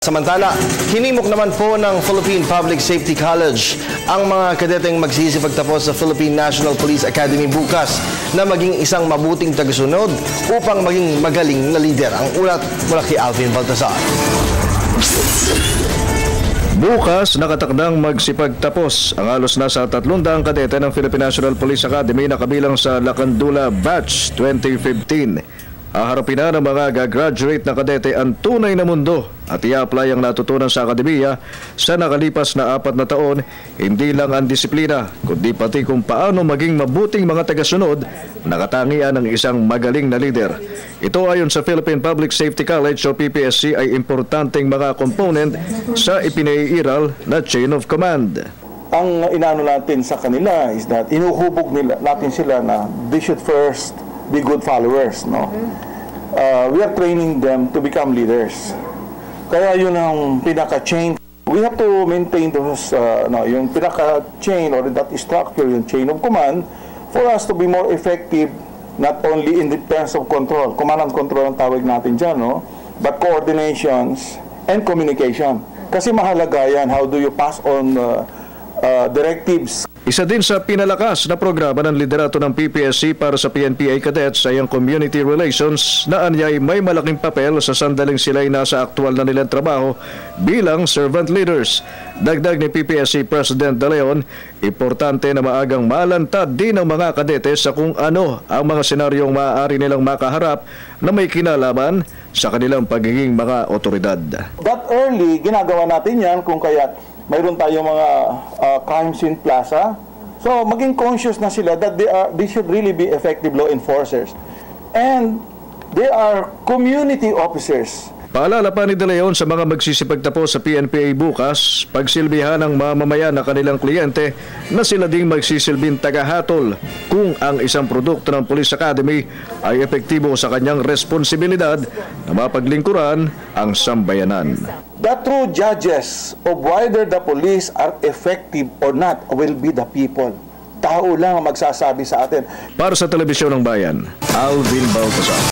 Samantala, hinimok naman po ng Philippine Public Safety College ang mga kadeteng magsisipagtapos sa Philippine National Police Academy bukas na maging isang mabuting tagasunod upang maging magaling na lider. Ang ulat mula kay Alvin Baltazar. Bukas, nakatakdang magsipagtapos ang halos nasa 300 kadete ng Philippine National Police Academy na kabilang sa Lacandula Batch 2015. Haharapin na ng mga gagraduate na kadete ang tunay na mundo at i-apply ang natutunan sa akademiya sa nakalipas na 4 na taon, hindi lang ang disiplina, kundi pati kung paano maging mabuting mga tagasunod na katangian ng isang magaling na leader. Ito ayon sa Philippine Public Safety College o PPSC ay importanteng mga component sa ipinaiiral na chain of command. Ang inaano natin sa kanila is that inuhubog natin sila na they should first be good followers, no? We are training them to become leaders. Kaya yun ang pinaka-chain. We have to maintain those, yung pinaka-chain or that structure, yung chain of command, for us to be more effective, not only in the terms of control, command and control ang tawag natin dyan, no? But coordinations and communication. Kasi mahalaga yan, how do you pass on directives. Isa din sa pinalakas na programa ng liderato ng PPSC para sa PNPA cadets ay ang community relations na anyay may malaking papel sa sandaling sila'y nasa aktual na nilang trabaho bilang servant leaders. Dagdag ni PPSC President De Leon, importante na maagang malantad din ng mga kadete sa kung ano ang mga senaryong maaari nilang makaharap na may kinalaman sa kanilang pagiging mga otoridad. That early, ginagawa natin yan kung kaya mayroon tayong mga crime scene plaza. So, maging conscious na sila that they should really be effective law enforcers. And they are community officers. Paalala pa ni De Leon sa mga magsisipagtapos sa PNPA bukas, pagsilbihan ng mamamayan na kanilang kliyente na sila ding magsisilbing tagahatol kung ang isang produkto ng Police Academy ay epektibo sa kanyang responsibilidad na mapaglingkuran ang sambayanan. The true judges of whether the police are effective or not will be the people. Tao lang ang magsasabi sa atin. Para sa Telebisyon ng Bayan, Alvin Baltazar.